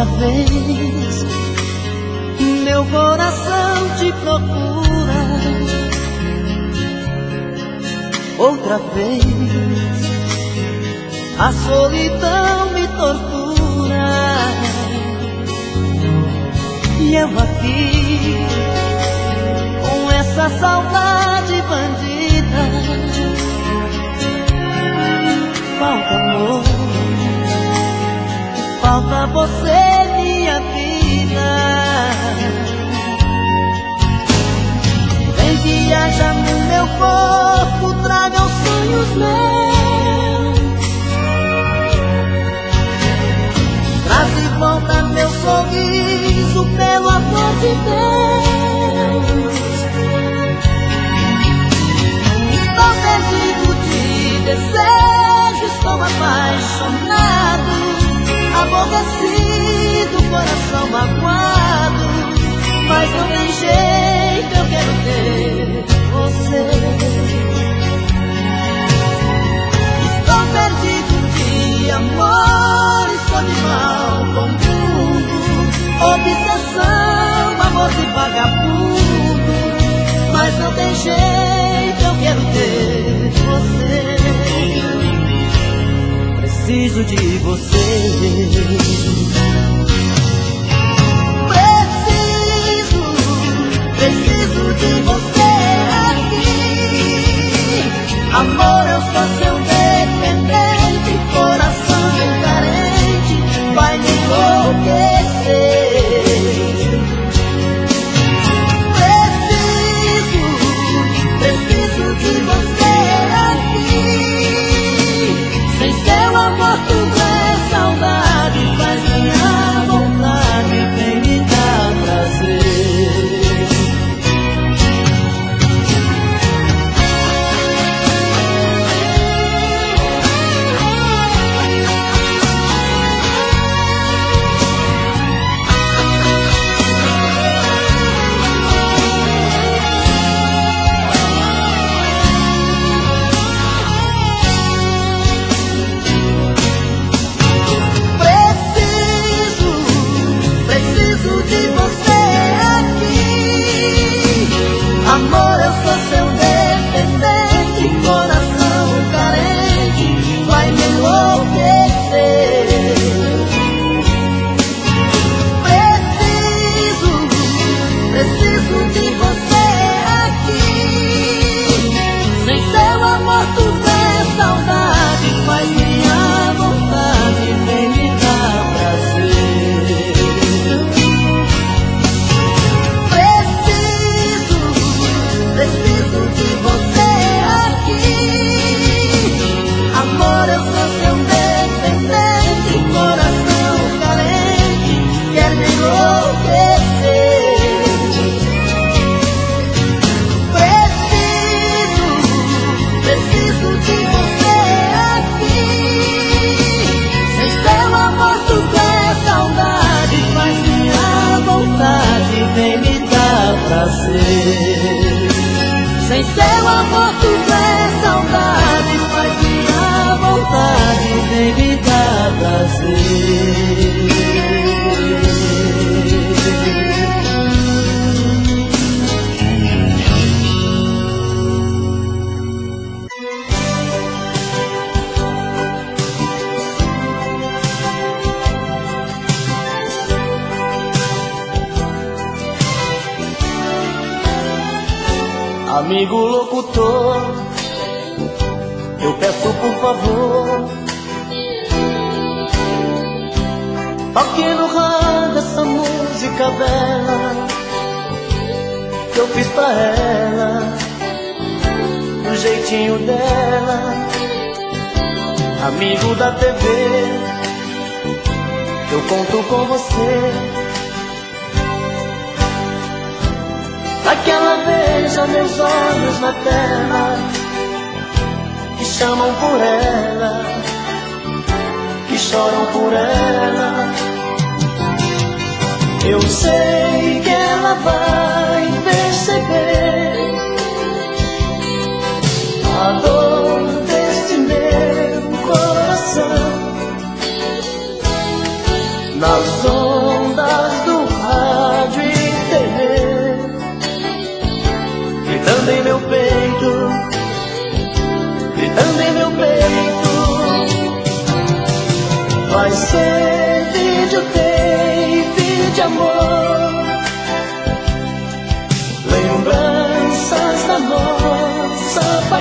Outra vez meu coração te procura. Outra vez a solidão me tortura. E eu aqui com essa saudade bandida. Falta amor, falta você, minha vida. Vem viajar no meu corpo, traga os sonhos meus. Traz de volta meu sorriso, pelo amor de Deus. Estou perdido de desejo, estou apaixonado, aborrecido, coração magoado. Mas não tem jeito, eu quero ter você. Estou perdido de amor, estou de mal com tudo. Obsessão, amor de vagabundo. Mas não tem jeito, eu quero ter você. Preciso de você. Preciso de você aqui. Amor, eu sou seu dependente, coração carente, vai me enlouquecer. Preciso de você aqui. Sem seu amor tudo é saudade, faz minha vontade, vem me dar prazer. Amor, eu sou seu dependente, coração carente, vai me enlouquecer. Preciso de você aqui. Sem seu amor tudo é saudade, faz minha vontade, vem me dar prazer. Preciso de você aqui. Amor, eu sou seu dependente, coração carente, quer me enlouquecer. Preciso de você aqui. Sem seu amor tudo é saudade, faz minha vontade, vem me dar prazer. Sem seu amor tudo é saudade, faz minha vontade, vem me dar prazer. Amigo locutor, eu peço por favor, toque no rádio essa música bela que eu fiz pra ela, do jeitinho dela. Amigo da TV, eu conto com você, pra que ela veja meus olhos na tela, que chamam por ela, que choram por ela. Eu sei que ela vai perceber a dor desse meu coração nas horas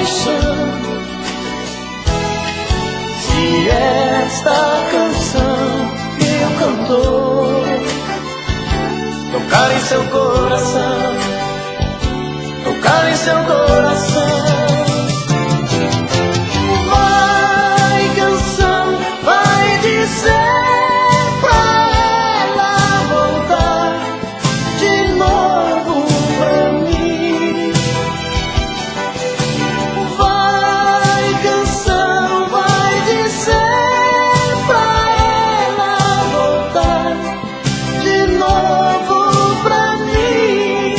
paixão. Se esta canção, meu cantor, tocar em seu coração, tocar em seu coração. Vai, canção, vai dizer pra ela voltar de novo pra mim. Vai, canção, vai dizer pra ela voltar de novo pra mim.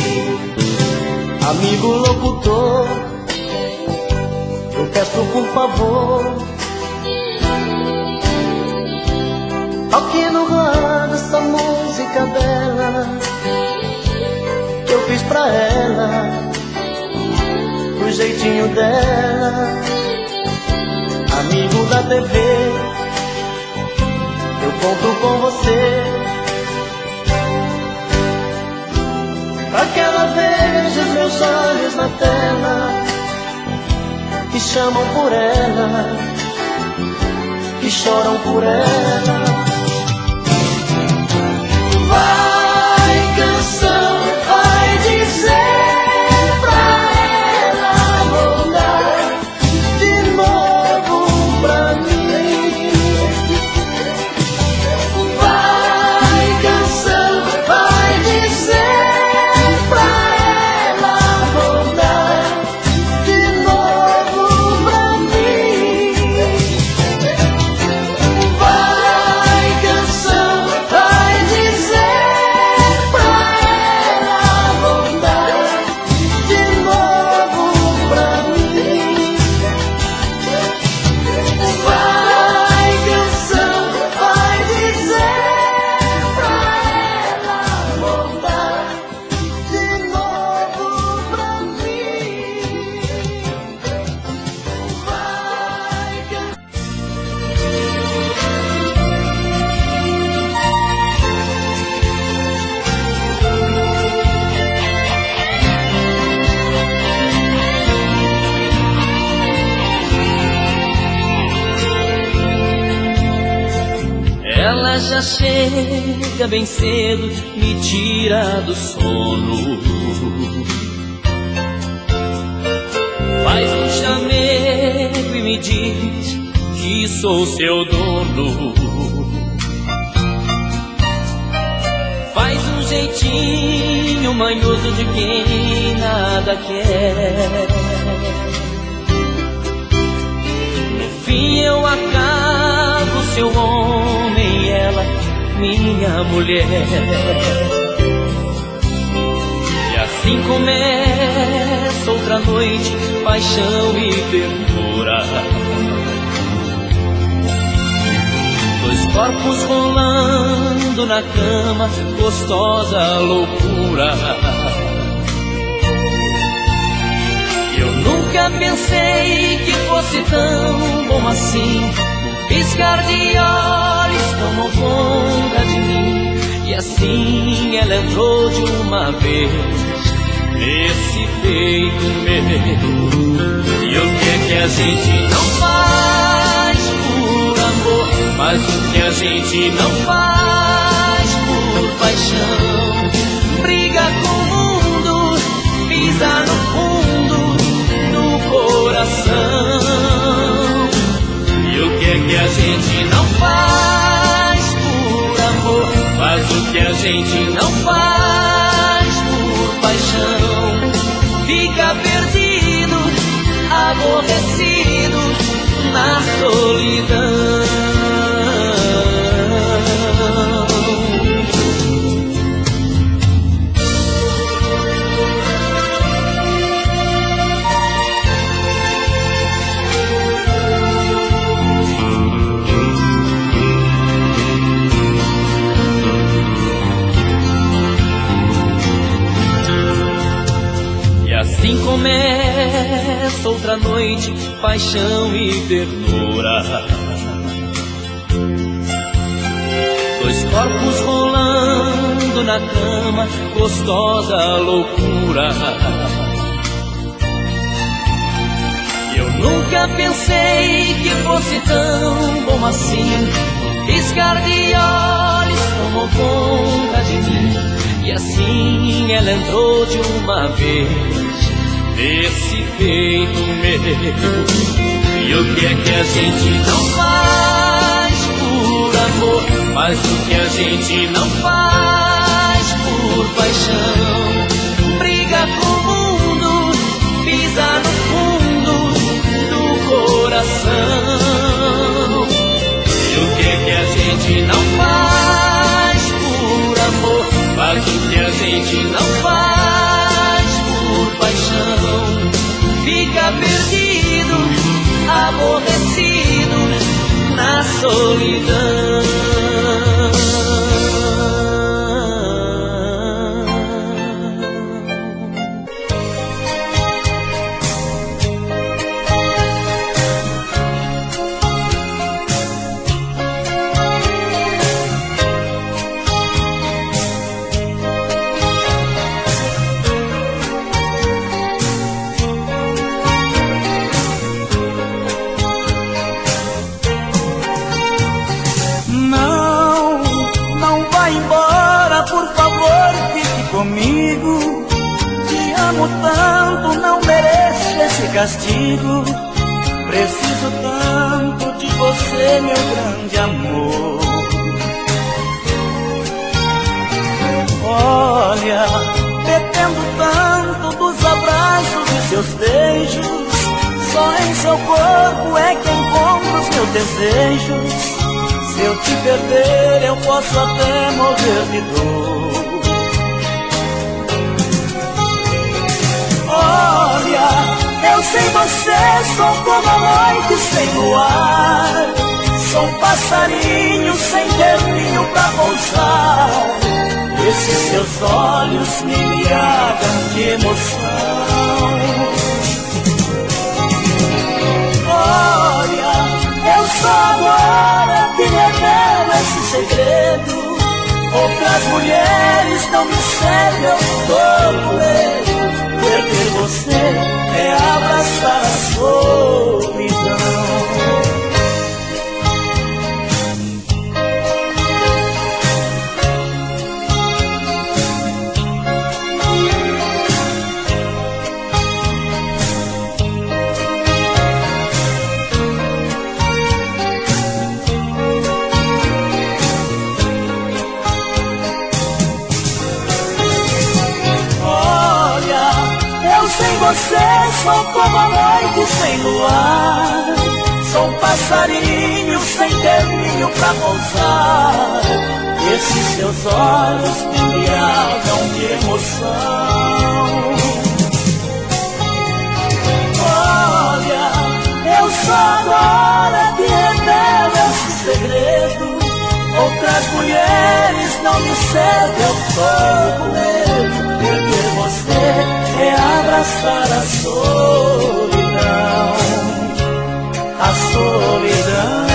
Amigo locutor, eu peço por favor, toque no rádio essa música dela que eu fiz pra ela, do jeitinho dela. Amigo da TV, eu conto com você, pra que ela veja os meus olhos na tela, que chamam por ela, que choram por ela. Vai, canção, vai dizer pra ela voltar de novo pra mim. Vai, canção, vai dizer pra ela voltar de novo pra mim. Vai, canção, vai dizer pra ela voltar de novo pra mim. Vai, canção, vai dizer pra ela voltar de novo pra mim. Vai, ela já chega bem cedo, me tira do sono, faz um chamego e me diz que sou seu dono. Faz um jeitinho manhoso de quem nada quer. No fim eu acabo seu homem, ela minha mulher. E assim começa outra noite, paixão e ternura. Dois corpos rolando na cama, gostosa loucura. Eu nunca pensei que fosse tão bom assim, um piscar de olhos tomou conta de mim. E assim ela entrou de uma vez nesse peito meu. E o que a gente não faz por amor, mas o que a gente não faz por paixão. Briga com o mundo, pisa no fundo do coração. E o que a gente não faz por amor, mas o que a gente não faz por paixão. Fica perdido, aborrecido na solidão. Assim começa outra noite, paixão e ternura. Dois corpos rolando na cama, gostosa loucura. Nunca pensei que fosse tão bom assim. Piscar de olhos tomou conta de mim, e assim ela entrou de uma vez nesse peito meu. E o que é que a gente não faz por amor? Mas o que a gente não faz por paixão? Briga com o mundo, pisa no fundo do coração. E o que é que a gente não faz por amor? Mas o que a gente não faz por paixão? Fica perdido, aborrecido na solidão. Comigo, te amo tanto, não mereço esse castigo. Preciso tanto de você, meu grande amor. Olha, dependo tanto dos abraços e seus beijos. Só em seu corpo é que encontro os meus desejos. Se eu te perder, eu posso até morrer de dor. Olha, eu sem você sou como a noite sem luar. Sou um passarinho sem ter ninho pra pousar. Esses seus olhos me embriagam de emoção. Olha, eu só agora que revelo esse segredo. Outras mulheres não me servem, eu tô com ele. Perder você é abraçar a solidão. Sem você sou como a noite sem luar. Sou um passarinho sem ter ninho pra pousar. Esses seus olhos me embriagam de emoção. Olha, eu só agora que revelo esse segredo. Outras mulheres não me servem, eu tô com medo. Perder você é abraçar a solidão, a solidão.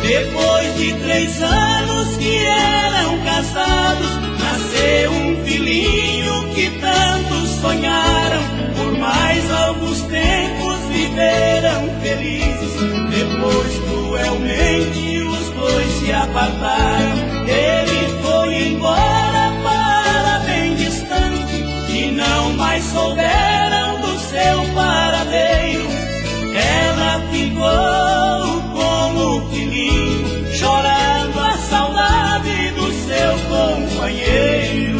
Depois de 3 anos que eram casados, nasceu um filhinho que tantos sonharam. Por mais alguns tempos viveram felizes. Depois cruelmente os dois se apartaram. Ele foi embora para bem distante e não mais souberam do seu paradeiro. Ela ficou com o filhinho, chorando a saudade do seu companheiro.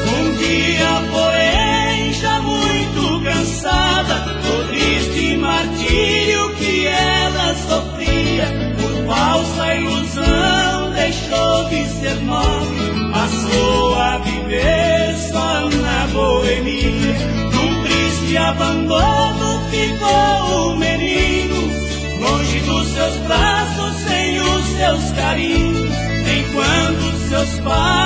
Um dia, porém, já muito cansada do triste martírio que ela sofria, por falsa ilusão deixou de ser nobre, passou a viver só na boemia. Num triste abandono ficou o menino, longe dos seus braços, sem os seus carinhos, enquanto seus pais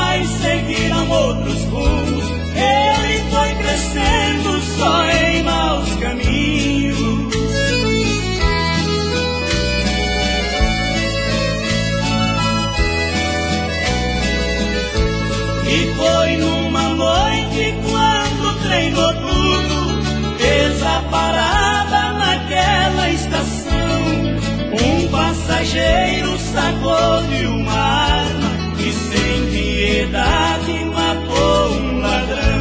E foi numa noite quando o trem noturno fez a parada naquela estação. Um passageiro sacou de uma arma e sem piedade matou um ladrão.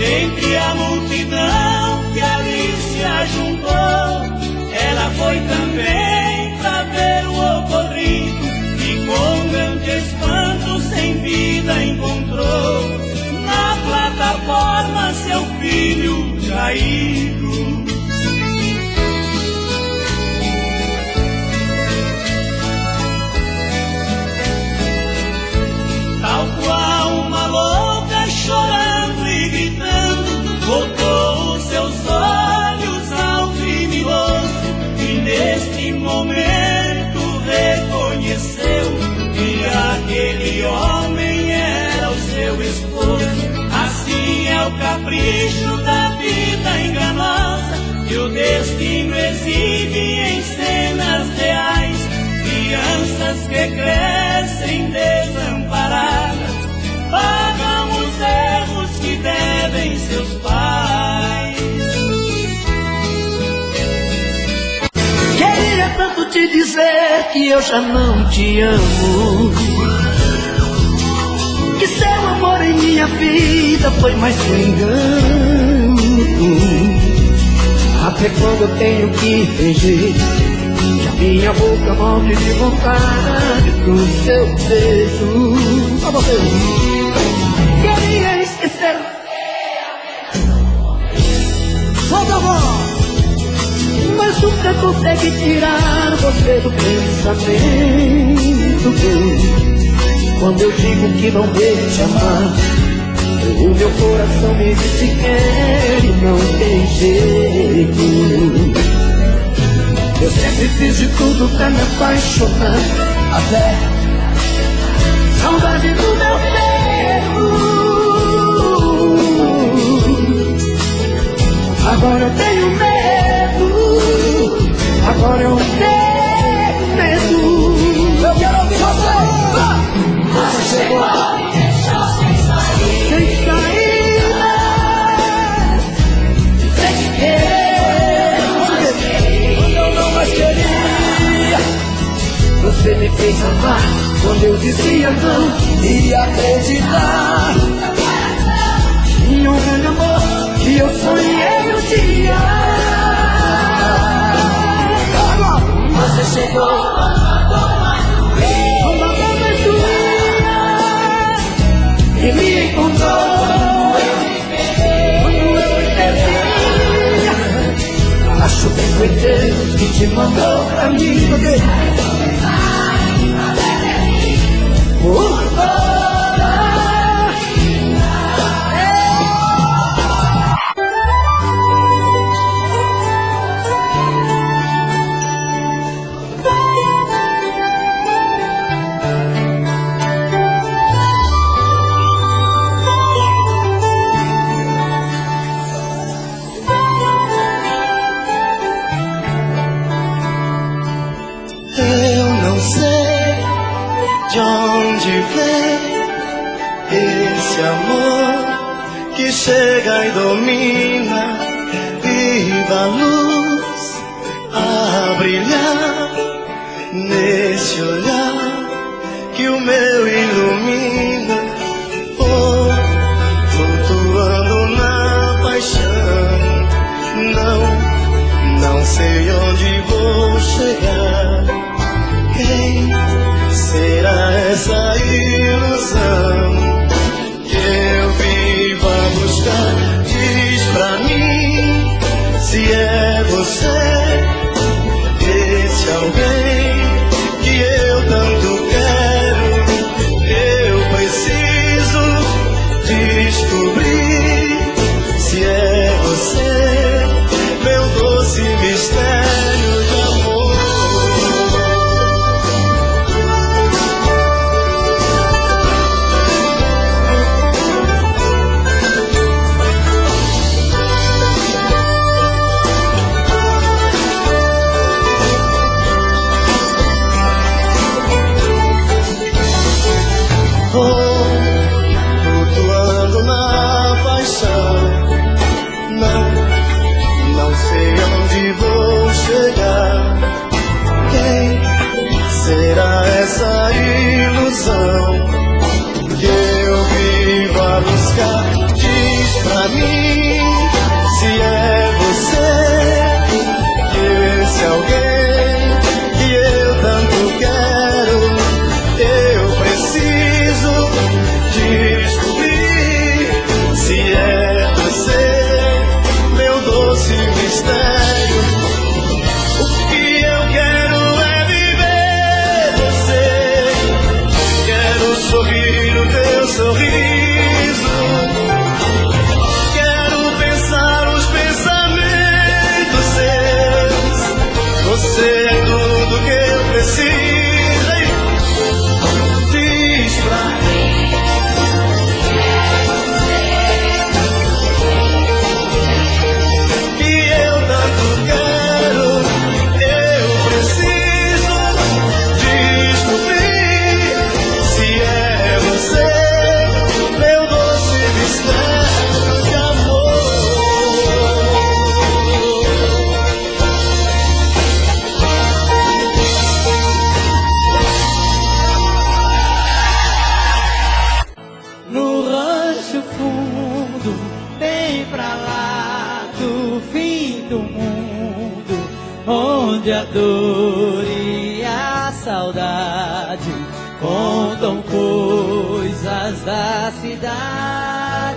Entre a multidão que ali se ajuntou, ela foi também pra ver o ocorrido e com grande espanto sem vida encontrou na plataforma seu filho caído. Tal qual uma louca chorando e gritando, voltou os seus olhos ao criminoso e neste momento reconheceu que aquele homem era o seu esposo. Assim é o capricho da vida enganosa que o destino exibe em cenas reais. Crianças que crescem desamparadas pagam os erros que devem seus pais. Queria tanto te dizer que eu já não te amo, que seu amor em minha vida foi mais um engano. Até quando eu tenho que fingir que a minha boca morre de vontade pro seu beijo. Só você. Queria esquecer. Solta a voz. Mas nunca consegue tirar você do pensamento. Quando eu digo que não devo te amar, o meu coração me diz que quer e não tem jeito. Eu sempre fiz de tudo pra me apaixonar, até saudade do meu tempo. Agora eu tenho medo, agora eu tenho medo. Eu quero ouvir você. Você chegou a me deixar sem saída, sem querer. Quando eu não mais queria, você me fez amar. Quando eu dizia não e acreditar em um grande amor que eu sonhei um dia. Você chegou e me encontrou quando eu me perdia. Acho que foi Deus que te mandou pra mim. Por esse amor que chega e domina, viva a luz a brilhar nesse olhar que o meu ilumina. Oh, flutuando na paixão, não sei onde vou chegar. Quem será essa ilusão que eu vivo a buscar? Diz pra mim se é você, esse alguém que eu tanto quero. Eu preciso descobrir se é você, meu doce mistério de amor. paixão. Não sei onde vou chegar. Quem será essa ilusão que eu vivo a buscar? Diz pra mim se é você, esse alguém que eu tanto quero. Eu preciso descobrir se é você, meu doce mistério. O que eu quero é viver você. Quero sorrir no teu sorriso. Quero pensar os pensamentos seus. Você é tudo que eu preciso. Diz pra mim que eu tanto quero. Eu preciso descobrir se é você, meu doce mistério de amor. No rancho fundo, bem pra lá do fim do mundo, onde a dor e a saudade contam coisas da cidade.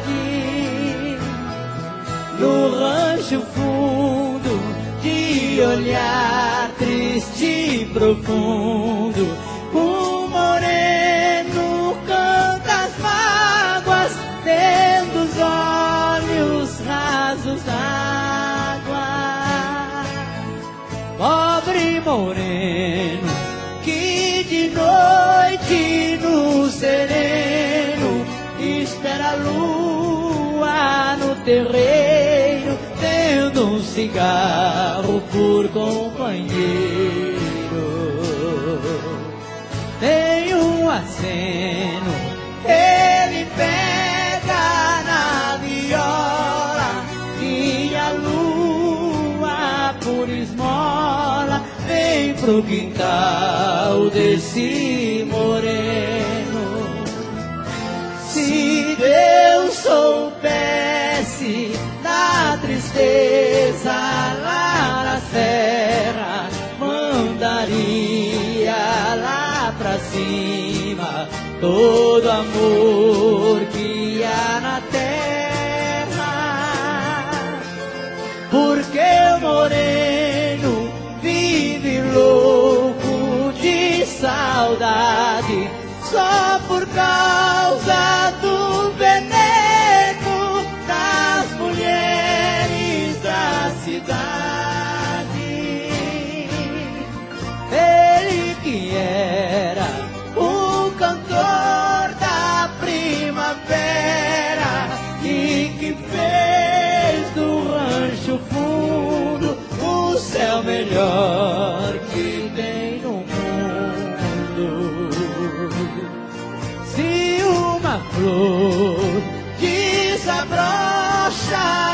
No rancho fundo, de olhar triste e profundo, o moreno canta as mágoas, tendo os olhos rasos d'água. Pobre moreno, que de noite no sereno espera a lua no terreiro, tendo um cigarro por companheiro. Tem um aceno, ele pega na viola, e a lua por esmola vem pro quintal desse moreno. Se Deus soubesse da tristeza lá na serra, mandaria lá pra cima todo amor que há na terra. Porque o moreno vive louco de saudade, só por causa do veneno das mulheres da cidade. Ele que era o cantor da primavera e que fez do rancho fundo o céu melhor que tem no mundo. Se uma flor desabrocha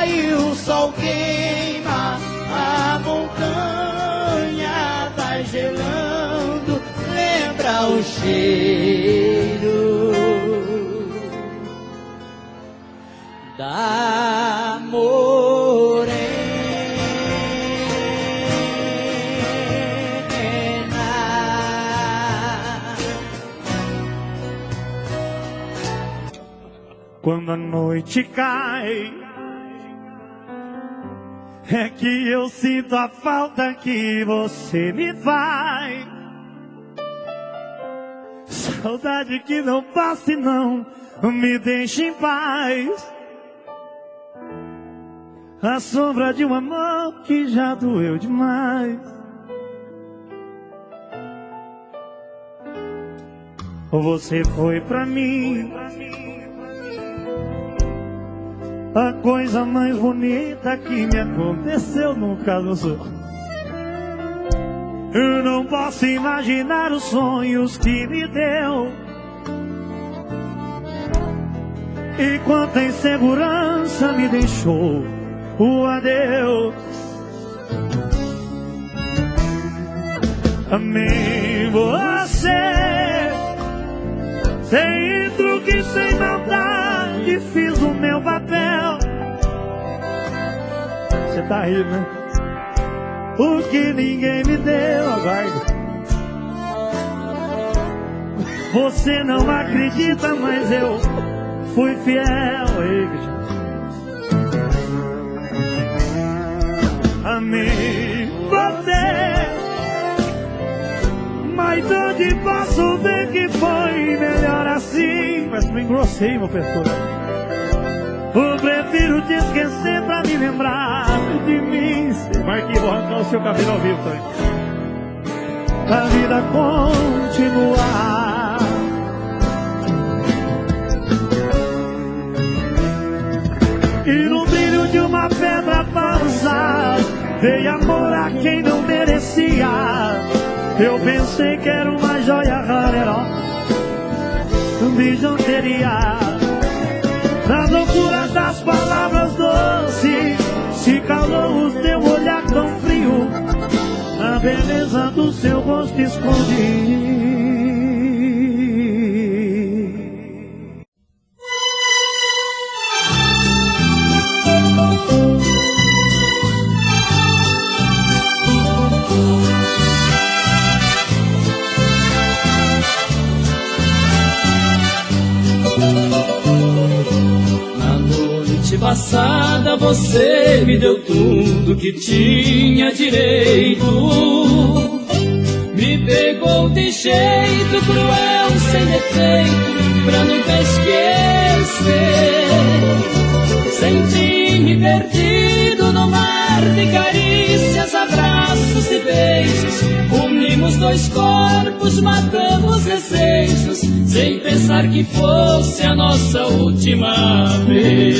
e o sol queima, a montanha vai gelando, lembra o cheiro da morena. Quando a noite cai, é que eu sinto a falta que você me faz. Saudade que não passa e não me deixa em paz. A sombra de um amor que já doeu demais. Você foi pra mim a coisa mais bonita que me aconteceu no caso. Eu não posso imaginar os sonhos que me deu. E quanta insegurança me deixou o adeus. Amei você, sem truque, sem maldade, fiz o meu papel. Você tá rindo, né? O que ninguém me deu, aguarde. Você não acredita, mas eu fui fiel. Amei você, mas onde posso ver que foi melhor assim? Mas me engrossei, meu pessoal. Eu prefiro te esquecer pra me lembrar de mim. Marquinhos, vou arrancar o seu cabelo ao vivo também. A vida continuar. E no brilho de uma pedra falsa dei amor a quem não merecia. Eu pensei que era uma joia rara, bijuteria. Na loucura das palavras doces se calou o teu olhar tão frio. A beleza do seu rosto escondi. Passada você me deu tudo que tinha direito. Me pegou de jeito cruel, sem defeito, pra nunca esquecer. Senti-me perdido no mar de carícias, abraços e beijos. Unimos dois corpos, matamos desejos, sem pensar que fosse a nossa última vez.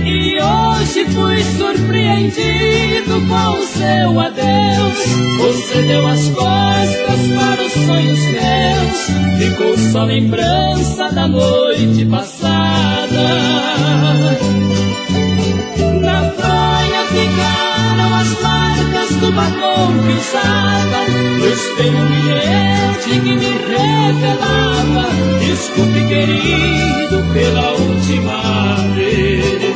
E hoje fui surpreendido com o seu adeus. Você deu as costas para os sonhos meus. Ficou só lembrança da noite passada. Na praia ficaram as marcas do batom que usava. No espelho um bilhete que me revelava: desculpe, querido, pela última vez.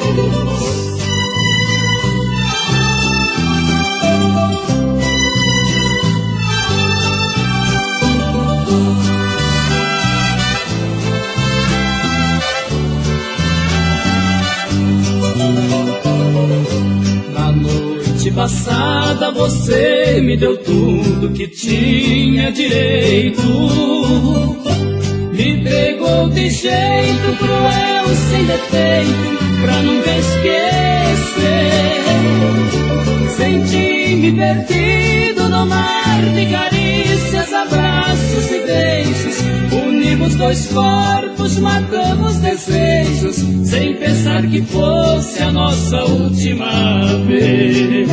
Na noite passada você me deu tudo que tinha direito. Me pegou de jeito cruel, sem defeito, pra nunca esquecer. Senti-me perdido no mar de carícias, abraços e beijos. Unimos dois corpos, matamos desejos, sem pensar que fosse a nossa última vez.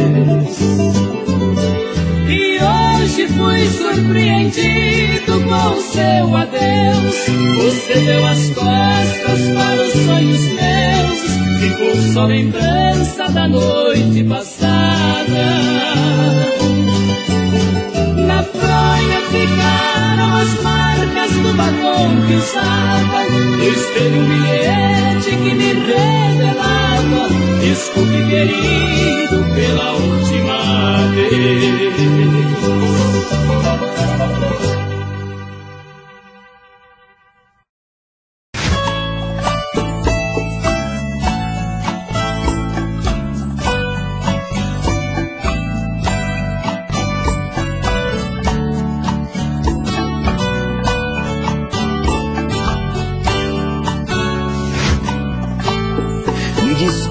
E hoje fui surpreendido com o seu adeus. Você deu as costas para os sonhos meus. Ficou só lembrança da noite passada. Na praia ficaram as marcas do batom que usava. No espelho um bilhete que me revelava: desculpe, querido, pela última vez.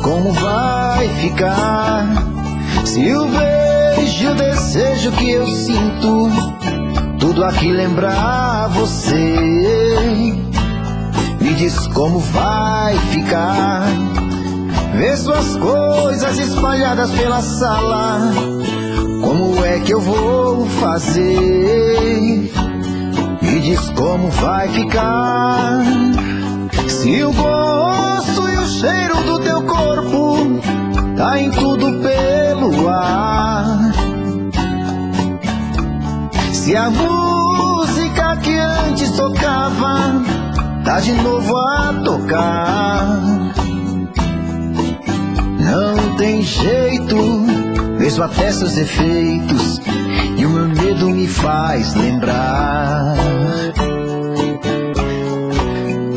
Como vai ficar se o beijo, o desejo que eu sinto, tudo aqui lembrar você? Me diz como vai ficar ver suas coisas espalhadas pela sala. Como é que eu vou fazer? Me diz como vai ficar Se o gosto e o cheiro do teu corpo tá em tudo pelo ar, se a música que antes tocava tá de novo a tocar, não tem jeito, vejo até seus efeitos e o meu medo me faz lembrar.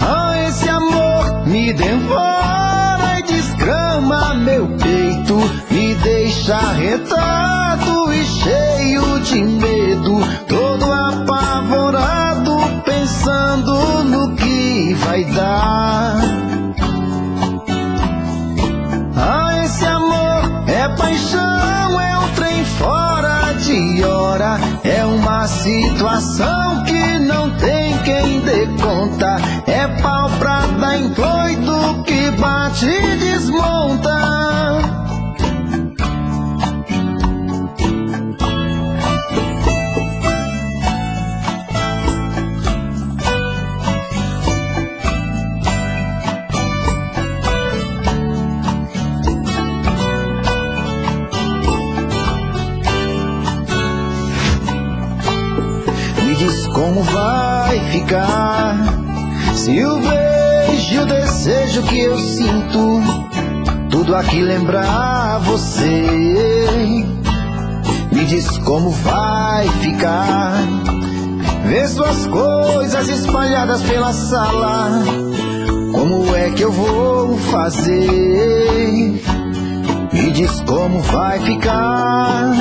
Ah, esse amor me devora e desgrama meu peito, me deixa retado e cheio de medo, todo apavorado, pensando no que vai dar. Ah, esse amor é paixão, é um trem fora de hora, é uma situação que não tem quem dê conta, é pau pra dar em doido que bate e desmonta. Como vai ficar se o beijo e o desejo que eu sinto tudo aqui lembrar você? Me diz como vai ficar ver suas coisas espalhadas pela sala, como é que eu vou fazer? Me diz como vai ficar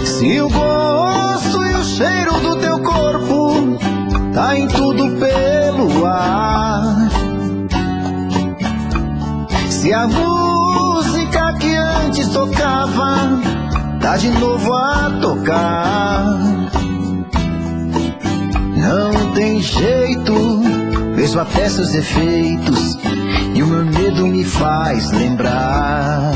se o gosto e o cheiro do teu corpo tá em tudo pelo ar, se a música que antes tocava tá de novo a tocar, não tem jeito, vejo até seus efeitos e o meu medo me faz lembrar.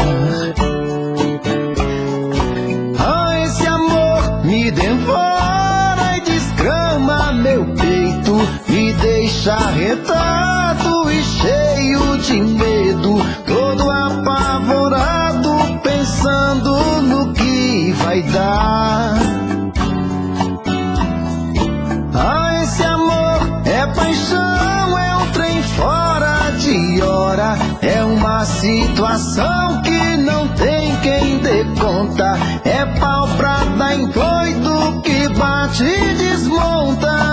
Me devora e desgrama meu peito, me deixa retado e cheio de medo, todo apavorado, pensando no que vai dar. Ah, esse amor é paixão, é um trem fora de hora, é uma situação que não tem quem dê conta, é pau pra dar em doido que bate e desmonta.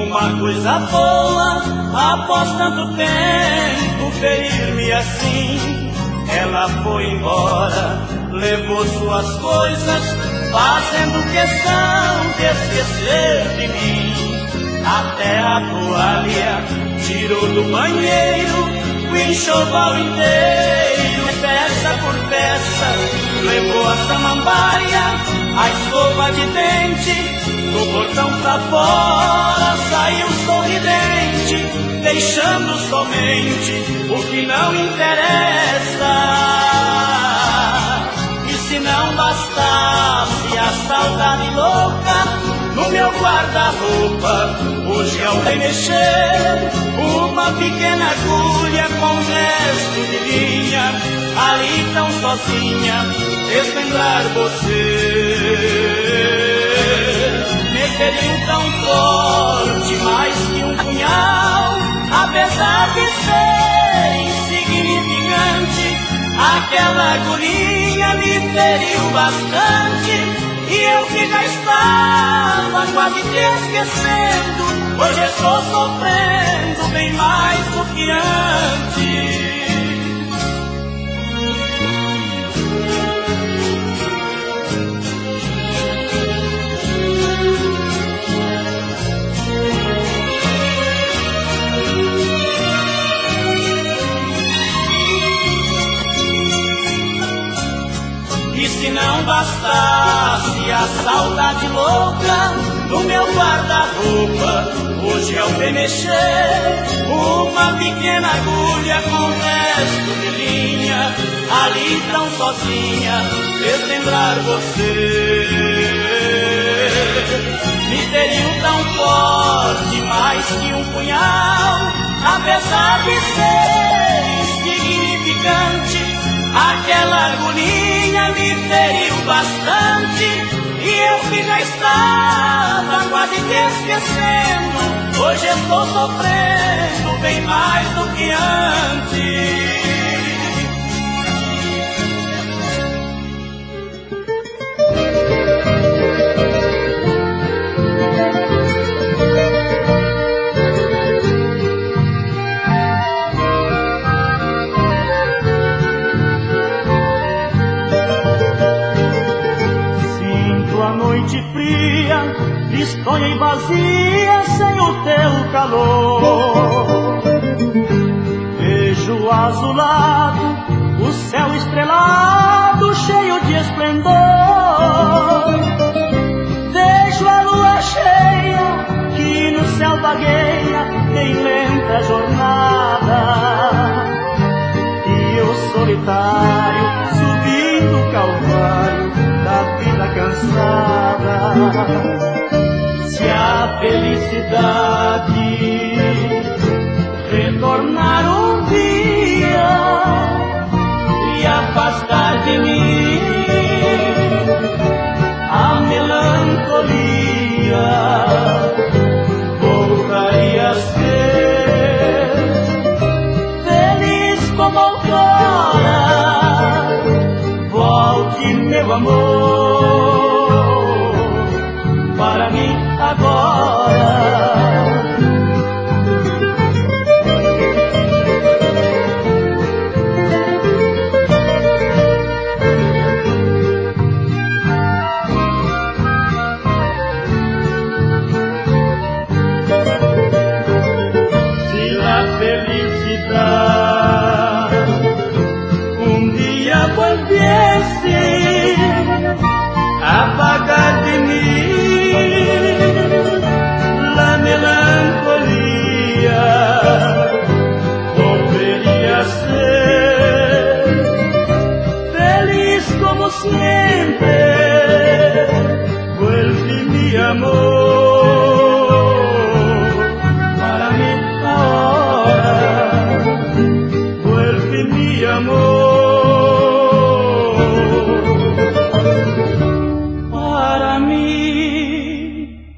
Uma coisa boa, após tanto tempo, ferir-me assim. Ela foi embora, levou suas coisas, fazendo questão de esquecer de mim. Até a toalha tirou do banheiro, o enxoval inteiro, peça por peça, levou a samambaia, a escova de dente. Do portão pra fora saiu sorridente, deixando somente o que não interessa. E se não bastasse a saudade louca, no meu guarda-roupa hoje ao remexer, uma pequena agulha com resto de linha, ali tão sozinha, fez lembrar você. Me feriu tão forte, mais que um punhal, apesar de ser insignificante, aquela agulhinha me feriu bastante. E eu que já estava quase te esquecendo, hoje estou sofrendo bem mais do que antes. não bastasse a saudade louca no meu guarda-roupa, hoje ao me mexer, uma pequena agulha com resto de linha, ali tão sozinha, fez lembrar você. Mistério tão forte, mais que um punhal, apesar de ser insignificante, aquela agulhinha me feriu bastante, e eu que já estava quase te esquecendo, hoje estou sofrendo bem mais do que antes. Noite fria, tristonha e vazia, sem o teu calor. Vejo azulado, o céu estrelado, cheio de esplendor. Vejo a lua cheia, que no céu vagueia, em lenta jornada. E eu solitário, subindo o calvário da vida cansada. Se a felicidade retornar um dia e afastar de mim a melancolia, voltaria a ser